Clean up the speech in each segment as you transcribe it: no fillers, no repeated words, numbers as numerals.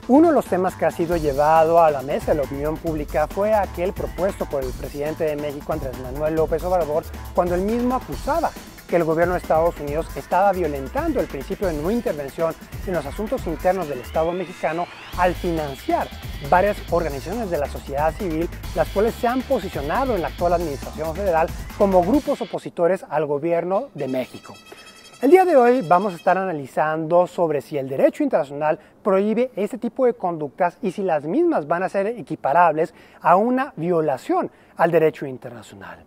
Uno de los temas que ha sido llevado a la mesa de la opinión pública fue aquel propuesto por el presidente de México, Andrés Manuel López Obrador, cuando él mismo acusaba que el gobierno de Estados Unidos estaba violentando el principio de no intervención en los asuntos internos del Estado mexicano al financiar varias organizaciones de la sociedad civil, las cuales se han posicionado en la actual administración federal como grupos opositores al gobierno de México. El día de hoy vamos a estar analizando sobre si el derecho internacional prohíbe este tipo de conductas y si las mismas van a ser equiparables a una violación al derecho internacional.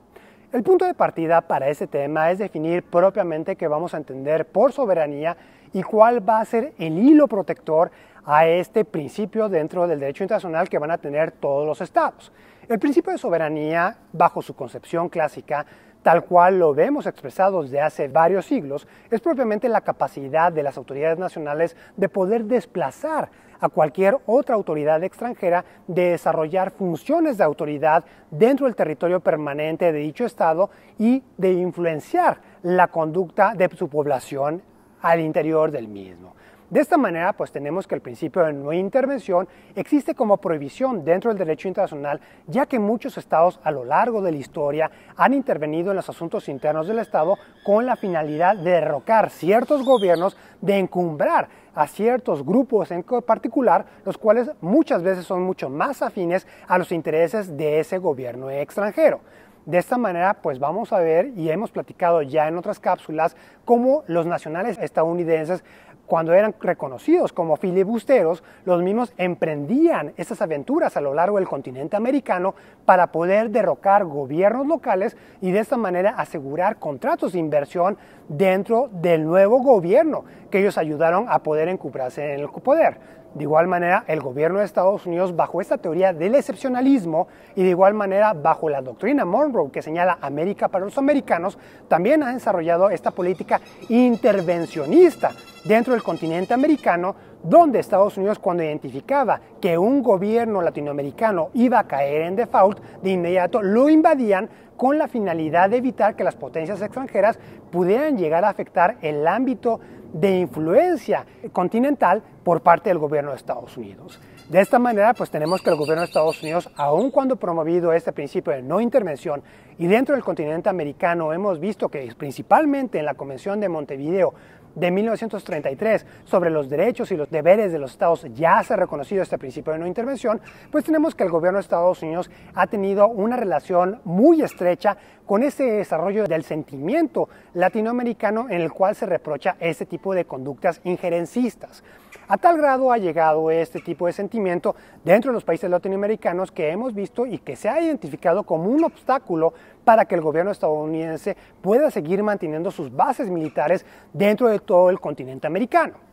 El punto de partida para este tema es definir propiamente qué vamos a entender por soberanía y cuál va a ser el hilo protector a este principio dentro del derecho internacional que van a tener todos los estados. El principio de soberanía, bajo su concepción clásica, tal cual lo vemos expresado desde hace varios siglos, es propiamente la capacidad de las autoridades nacionales de poder desplazar a cualquier otra autoridad extranjera de desarrollar funciones de autoridad dentro del territorio permanente de dicho Estado y de influenciar la conducta de su población al interior del mismo. De esta manera, pues tenemos que el principio de no intervención existe como prohibición dentro del derecho internacional, ya que muchos estados a lo largo de la historia han intervenido en los asuntos internos del Estado con la finalidad de derrocar ciertos gobiernos, de encumbrar a ciertos grupos en particular, los cuales muchas veces son mucho más afines a los intereses de ese gobierno extranjero. De esta manera, pues vamos a ver, y hemos platicado ya en otras cápsulas, cómo los nacionales estadounidenses, cuando eran reconocidos como filibusteros, los mismos emprendían estas aventuras a lo largo del continente americano para poder derrocar gobiernos locales y de esta manera asegurar contratos de inversión dentro del nuevo gobierno que ellos ayudaron a poder encumbrarse en el poder. De igual manera, el gobierno de Estados Unidos, bajo esta teoría del excepcionalismo y de igual manera bajo la doctrina Monroe que señala América para los americanos, también ha desarrollado esta política intervencionista dentro del continente americano, donde Estados Unidos, cuando identificaba que un gobierno latinoamericano iba a caer en default, de inmediato lo invadían con la finalidad de evitar que las potencias extranjeras pudieran llegar a afectar el ámbito de influencia continental por parte del gobierno de Estados Unidos. De esta manera, pues tenemos que el gobierno de Estados Unidos, aun cuando ha promovido este principio de no intervención, y dentro del continente americano hemos visto que principalmente en la Convención de Montevideo de 1933 sobre los derechos y los deberes de los estados ya se ha reconocido este principio de no intervención, pues tenemos que el gobierno de Estados Unidos ha tenido una relación muy estrecha con ese desarrollo del sentimiento latinoamericano en el cual se reprocha este tipo de conductas injerencistas. A tal grado ha llegado este tipo de sentimiento dentro de los países latinoamericanos que hemos visto y que se ha identificado como un obstáculo para que el gobierno estadounidense pueda seguir manteniendo sus bases militares dentro de todo el continente americano.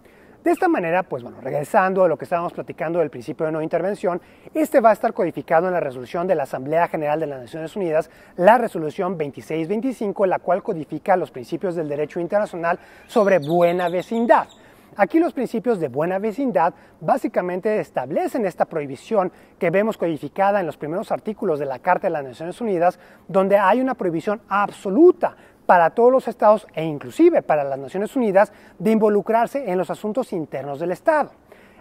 De esta manera, pues bueno, regresando a lo que estábamos platicando del principio de no intervención, este va a estar codificado en la resolución de la Asamblea General de las Naciones Unidas, la resolución 2625, la cual codifica los principios del derecho internacional sobre buena vecindad. Aquí los principios de buena vecindad básicamente establecen esta prohibición que vemos codificada en los primeros artículos de la Carta de las Naciones Unidas, donde hay una prohibición absoluta para todos los estados e inclusive para las Naciones Unidas de involucrarse en los asuntos internos del Estado.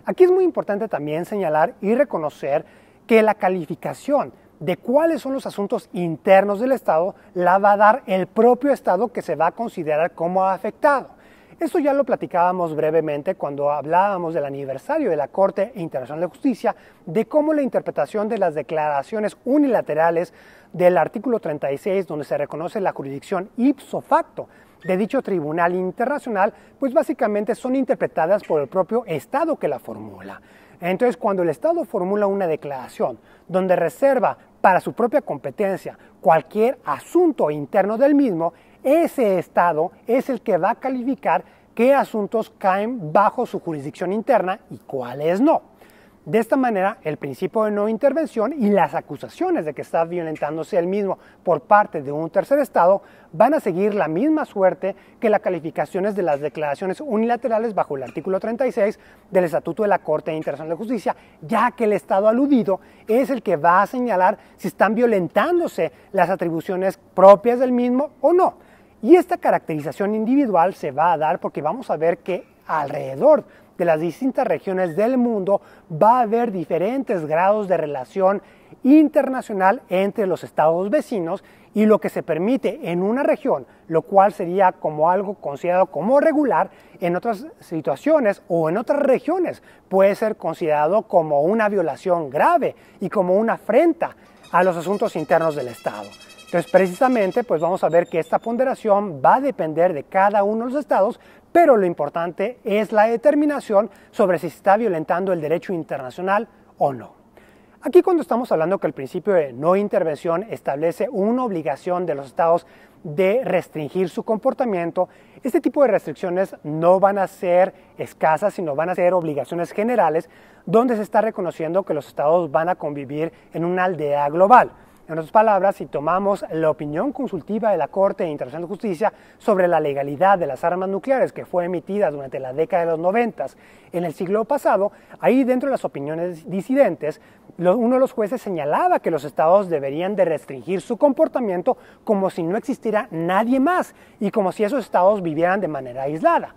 Aquí es muy importante también señalar y reconocer que la calificación de cuáles son los asuntos internos del Estado la va a dar el propio Estado que se va a considerar como afectado. Esto ya lo platicábamos brevemente cuando hablábamos del aniversario de la Corte Internacional de Justicia, de cómo la interpretación de las declaraciones unilaterales del artículo 36, donde se reconoce la jurisdicción ipso facto de dicho tribunal internacional, pues básicamente son interpretadas por el propio Estado que la formula. Entonces, cuando el Estado formula una declaración donde reserva para su propia competencia cualquier asunto interno del mismo, ese Estado es el que va a calificar qué asuntos caen bajo su jurisdicción interna y cuáles no. De esta manera, el principio de no intervención y las acusaciones de que está violentándose el mismo por parte de un tercer Estado van a seguir la misma suerte que las calificaciones de las declaraciones unilaterales bajo el artículo 36 del Estatuto de la Corte Internacional de Justicia, ya que el Estado aludido es el que va a señalar si están violentándose las atribuciones propias del mismo o no. Y esta caracterización individual se va a dar porque vamos a ver que alrededor de las distintas regiones del mundo va a haber diferentes grados de relación internacional entre los estados vecinos, y lo que se permite en una región, lo cual sería como algo considerado como regular, en otras situaciones o en otras regiones puede ser considerado como una violación grave y como una afrenta a los asuntos internos del Estado. Entonces, precisamente, pues vamos a ver que esta ponderación va a depender de cada uno de los estados, pero lo importante es la determinación sobre si se está violentando el derecho internacional o no. Aquí, cuando estamos hablando que el principio de no intervención establece una obligación de los estados de restringir su comportamiento, este tipo de restricciones no van a ser escasas, sino van a ser obligaciones generales, donde se está reconociendo que los estados van a convivir en una aldea global. En otras palabras, si tomamos la opinión consultiva de la Corte Internacional de Justicia sobre la legalidad de las armas nucleares, que fue emitida durante la década de los 90 en el siglo pasado, ahí dentro de las opiniones disidentes, uno de los jueces señalaba que los estados deberían de restringir su comportamiento como si no existiera nadie más y como si esos estados vivieran de manera aislada.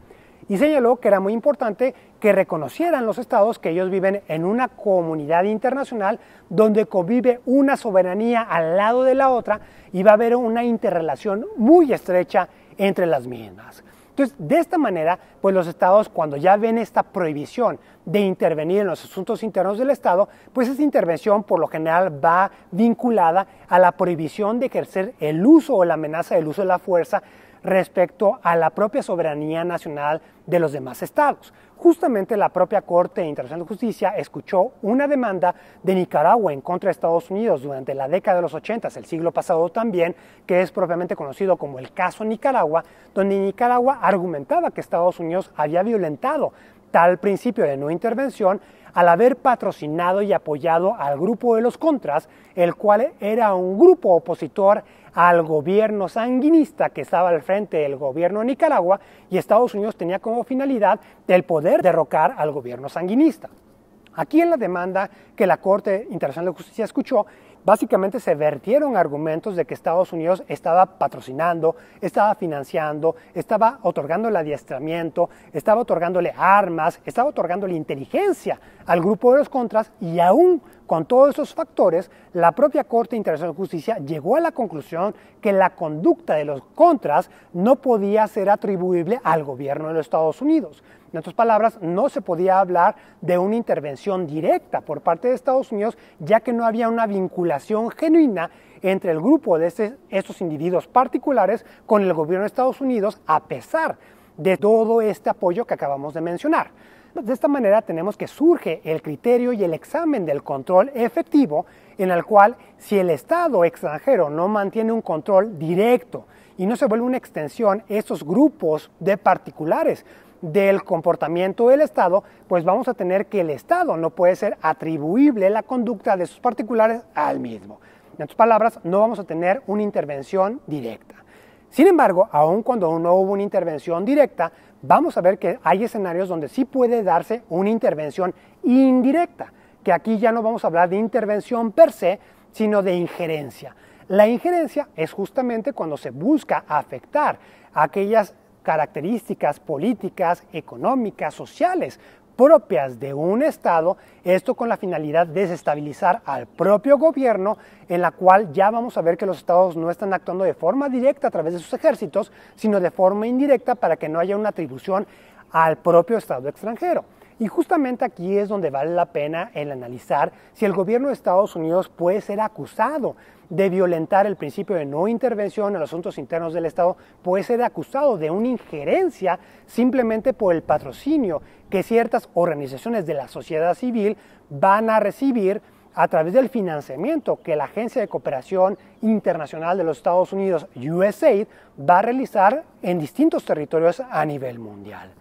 Y señaló que era muy importante que reconocieran los estados que ellos viven en una comunidad internacional donde convive una soberanía al lado de la otra y va a haber una interrelación muy estrecha entre las mismas. Entonces, de esta manera, pues los estados, cuando ya ven esta prohibición de intervenir en los asuntos internos del estado, pues esta intervención por lo general va vinculada a la prohibición de ejercer el uso o la amenaza del uso de la fuerza respecto a la propia soberanía nacional de los demás estados. Justamente la propia Corte Internacional de Justicia escuchó una demanda de Nicaragua en contra de Estados Unidos durante la década de los 80, el siglo pasado también, que es propiamente conocido como el caso Nicaragua, donde Nicaragua argumentaba que Estados Unidos había violentado tal principio de no intervención al haber patrocinado y apoyado al grupo de los Contras, el cual era un grupo opositor al gobierno sanguinista que estaba al frente del gobierno de Nicaragua, y Estados Unidos tenía como finalidad el poder derrocar al gobierno sanguinista. Aquí en la demanda que la Corte Internacional de Justicia escuchó, básicamente se vertieron argumentos de que Estados Unidos estaba patrocinando, estaba financiando, estaba otorgando el adiestramiento, estaba otorgándole armas, estaba otorgándole inteligencia al grupo de los Contras, y aún con todos esos factores, la propia Corte Internacional de Justicia llegó a la conclusión que la conducta de los Contras no podía ser atribuible al gobierno de los Estados Unidos. En otras palabras, no se podía hablar de una intervención directa por parte de Estados Unidos, ya que no había una vinculación genuina entre el grupo de estos individuos particulares con el gobierno de Estados Unidos, a pesar de todo este apoyo que acabamos de mencionar. De esta manera tenemos que surge el criterio y el examen del control efectivo, en el cual si el Estado extranjero no mantiene un control directo y no se vuelve una extensión estos grupos de particulares del comportamiento del Estado, pues vamos a tener que el Estado no puede ser atribuible la conducta de esos particulares al mismo. En otras palabras, no vamos a tener una intervención directa. Sin embargo, aun cuando no hubo una intervención directa, vamos a ver que hay escenarios donde sí puede darse una intervención indirecta, que aquí ya no vamos a hablar de intervención per se, sino de injerencia. La injerencia es justamente cuando se busca afectar a aquellas características políticas, económicas, sociales propias de un Estado, esto con la finalidad de desestabilizar al propio gobierno, en la cual ya vamos a ver que los Estados no están actuando de forma directa a través de sus ejércitos, sino de forma indirecta para que no haya una atribución al propio Estado extranjero. Y justamente aquí es donde vale la pena el analizar si el gobierno de Estados Unidos puede ser acusado de violentar el principio de no intervención en los asuntos internos del Estado, puede ser acusado de una injerencia simplemente por el patrocinio que ciertas organizaciones de la sociedad civil van a recibir a través del financiamiento que la Agencia de Cooperación Internacional de los Estados Unidos, USAID, va a realizar en distintos territorios a nivel mundial.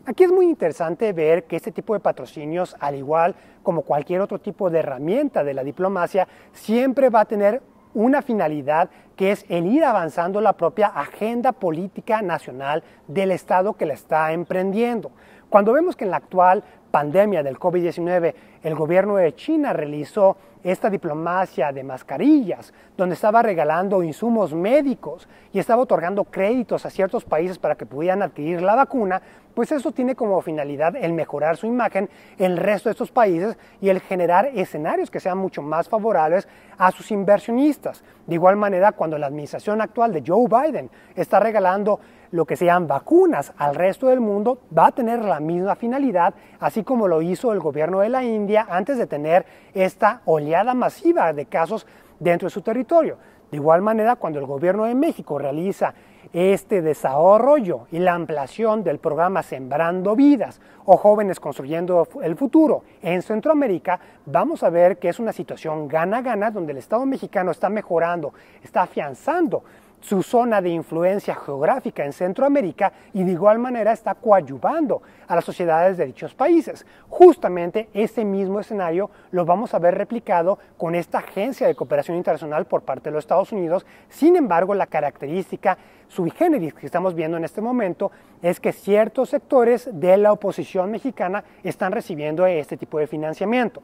Aquí es muy interesante ver que este tipo de patrocinios, al igual como cualquier otro tipo de herramienta de la diplomacia, siempre va a tener una finalidad que es el ir avanzando la propia agenda política nacional del Estado que la está emprendiendo. Cuando vemos que en la actual pandemia del COVID-19 el gobierno de China realizó esta diplomacia de mascarillas, donde estaba regalando insumos médicos y estaba otorgando créditos a ciertos países para que pudieran adquirir la vacuna, pues eso tiene como finalidad el mejorar su imagen en el resto de estos países y el generar escenarios que sean mucho más favorables a sus inversionistas. De igual manera, cuando la administración actual de Joe Biden está regalando lo que se llaman vacunas al resto del mundo, va a tener la misma finalidad, así como lo hizo el gobierno de la India antes de tener esta oleada masiva de casos dentro de su territorio. De igual manera, cuando el gobierno de México realiza este desarrollo y la ampliación del programa Sembrando Vidas o Jóvenes Construyendo el Futuro en Centroamérica, vamos a ver que es una situación gana-gana donde el Estado mexicano está mejorando, está afianzando su zona de influencia geográfica en Centroamérica y de igual manera está coadyuvando a las sociedades de dichos países. Justamente ese mismo escenario lo vamos a ver replicado con esta agencia de cooperación internacional por parte de los Estados Unidos. Sin embargo, la característica sui generis que estamos viendo en este momento es que ciertos sectores de la oposición mexicana están recibiendo este tipo de financiamiento.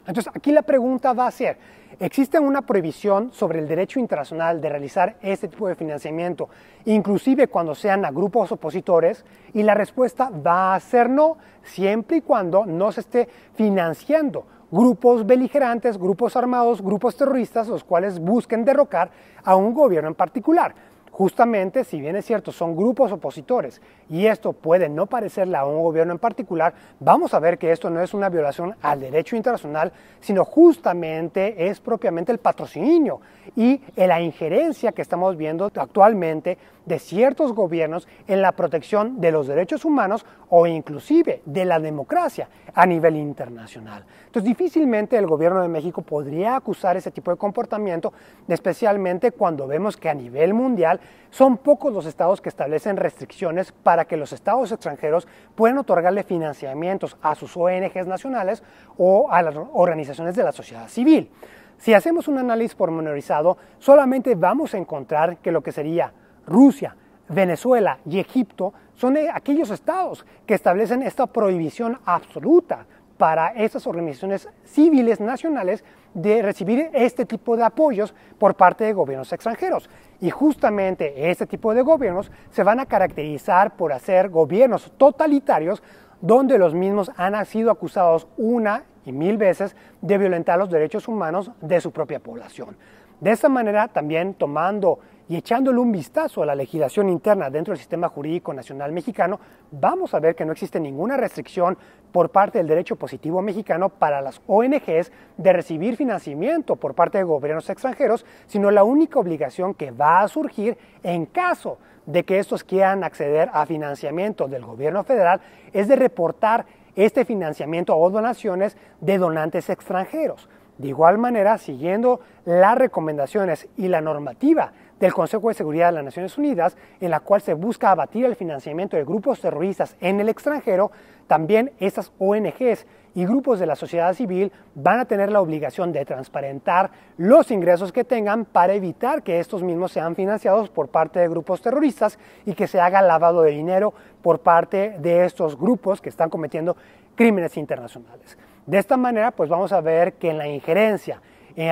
Entonces, aquí la pregunta va a ser, ¿existe una prohibición sobre el derecho internacional de realizar este tipo de financiamiento, inclusive cuando sean a grupos opositores? Y la respuesta va a ser no, siempre y cuando no se esté financiando grupos beligerantes, grupos armados, grupos terroristas, los cuales busquen derrocar a un gobierno en particular. Justamente, si bien es cierto, son grupos opositores y esto puede no parecerle a un gobierno en particular, vamos a ver que esto no es una violación al derecho internacional, sino justamente es propiamente el patrocinio y la injerencia que estamos viendo actualmente de ciertos gobiernos en la protección de los derechos humanos o inclusive de la democracia a nivel internacional. Entonces, difícilmente el gobierno de México podría acusar ese tipo de comportamiento, especialmente cuando vemos que a nivel mundial son pocos los estados que establecen restricciones para que los estados extranjeros puedan otorgarle financiamientos a sus ONGs nacionales o a las organizaciones de la sociedad civil. Si hacemos un análisis pormenorizado, solamente vamos a encontrar que lo que sería Rusia, Venezuela y Egipto son aquellos estados que establecen esta prohibición absoluta para estas organizaciones civiles nacionales de recibir este tipo de apoyos por parte de gobiernos extranjeros. Y justamente este tipo de gobiernos se van a caracterizar por ser gobiernos totalitarios donde los mismos han sido acusados una y mil veces de violentar los derechos humanos de su propia población. De esta manera, también tomando y echándole un vistazo a la legislación interna dentro del sistema jurídico nacional mexicano, vamos a ver que no existe ninguna restricción por parte del derecho positivo mexicano para las ONGs de recibir financiamiento por parte de gobiernos extranjeros, sino la única obligación que va a surgir en caso de que estos quieran acceder a financiamiento del gobierno federal es de reportar este financiamiento o donaciones de donantes extranjeros. De igual manera, siguiendo las recomendaciones y la normativa del Consejo de Seguridad de las Naciones Unidas, en la cual se busca abatir el financiamiento de grupos terroristas en el extranjero, también estas ONGs y grupos de la sociedad civil van a tener la obligación de transparentar los ingresos que tengan para evitar que estos mismos sean financiados por parte de grupos terroristas y que se haga lavado de dinero por parte de estos grupos que están cometiendo crímenes internacionales. De esta manera, pues vamos a ver que en la injerencia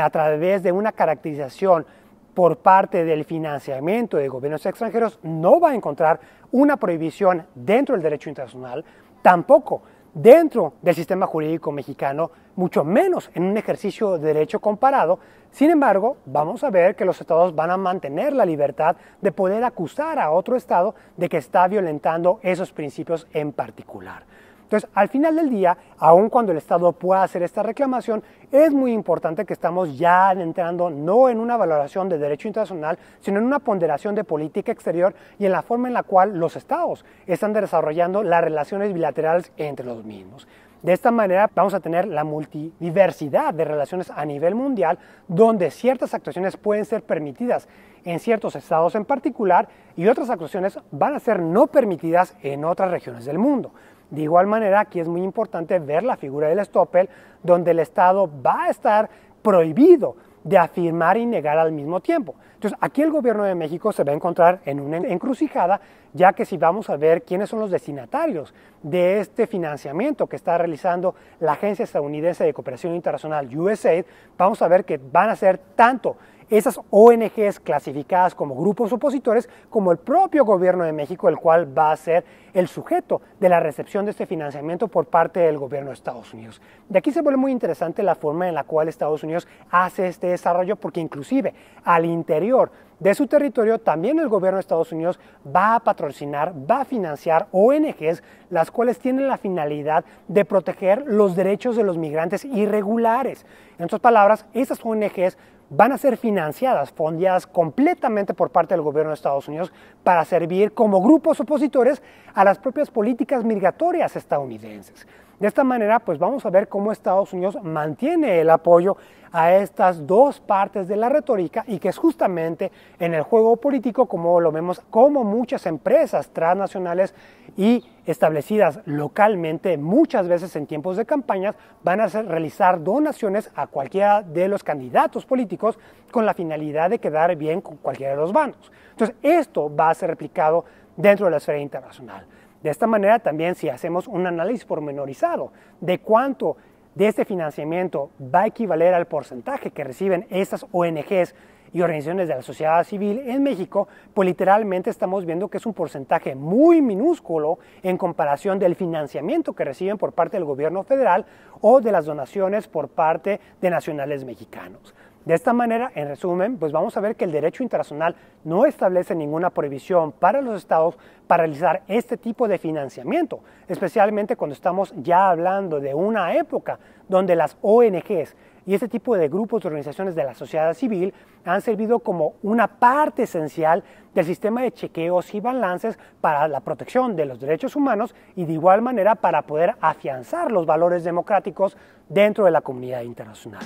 a través de una caracterización por parte del financiamiento de gobiernos extranjeros no va a encontrar una prohibición dentro del derecho internacional, tampoco dentro del sistema jurídico mexicano, mucho menos en un ejercicio de derecho comparado. Sin embargo, vamos a ver que los estados van a mantener la libertad de poder acusar a otro estado de que está violentando esos principios en particular. Entonces, al final del día, aun cuando el Estado pueda hacer esta reclamación, es muy importante que estamos ya entrando no en una valoración de derecho internacional, sino en una ponderación de política exterior y en la forma en la cual los Estados están desarrollando las relaciones bilaterales entre los mismos. De esta manera vamos a tener la multidiversidad de relaciones a nivel mundial, donde ciertas actuaciones pueden ser permitidas en ciertos estados en particular y otras actuaciones van a ser no permitidas en otras regiones del mundo. De igual manera, aquí es muy importante ver la figura del estoppel, donde el Estado va a estar prohibido de afirmar y negar al mismo tiempo. Entonces, aquí el gobierno de México se va a encontrar en una encrucijada, ya que si vamos a ver quiénes son los destinatarios de este financiamiento que está realizando la Agencia Estadounidense de Cooperación Internacional, USAID, vamos a ver que van a ser tanto esas ONGs clasificadas como grupos opositores, como el propio gobierno de México, el cual va a ser el sujeto de la recepción de este financiamiento por parte del gobierno de Estados Unidos. De aquí se vuelve muy interesante la forma en la cual Estados Unidos hace este desarrollo, porque inclusive al interior de su territorio también el gobierno de Estados Unidos va a patrocinar, va a financiar ONGs, las cuales tienen la finalidad de proteger los derechos de los migrantes irregulares. En otras palabras, esas ONGs van a ser financiadas, fondeadas completamente por parte del gobierno de Estados Unidos para servir como grupos opositores a las propias políticas migratorias estadounidenses. De esta manera, pues vamos a ver cómo Estados Unidos mantiene el apoyo a estas dos partes de la retórica, y que es justamente en el juego político como lo vemos, como muchas empresas transnacionales y establecidas localmente, muchas veces en tiempos de campañas, van a realizar donaciones a cualquiera de los candidatos políticos con la finalidad de quedar bien con cualquiera de los bandos. Entonces, esto va a ser replicado dentro de la esfera internacional. De esta manera también, si hacemos un análisis pormenorizado de cuánto de este financiamiento va a equivaler al porcentaje que reciben estas ONGs y organizaciones de la sociedad civil en México, pues literalmente estamos viendo que es un porcentaje muy minúsculo en comparación del financiamiento que reciben por parte del gobierno federal o de las donaciones por parte de nacionales mexicanos. De esta manera, en resumen, pues vamos a ver que el derecho internacional no establece ninguna prohibición para los estados para realizar este tipo de financiamiento, especialmente cuando estamos ya hablando de una época donde las ONGs y este tipo de grupos de organizaciones de la sociedad civil han servido como una parte esencial del sistema de chequeos y balances para la protección de los derechos humanos, y de igual manera para poder afianzar los valores democráticos dentro de la comunidad internacional.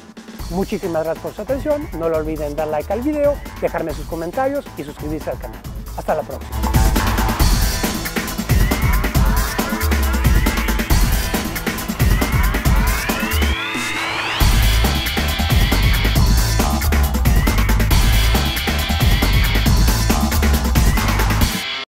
Muchísimas gracias por su atención, no lo olviden dar like al video, dejarme sus comentarios y suscribirse al canal. Hasta la próxima.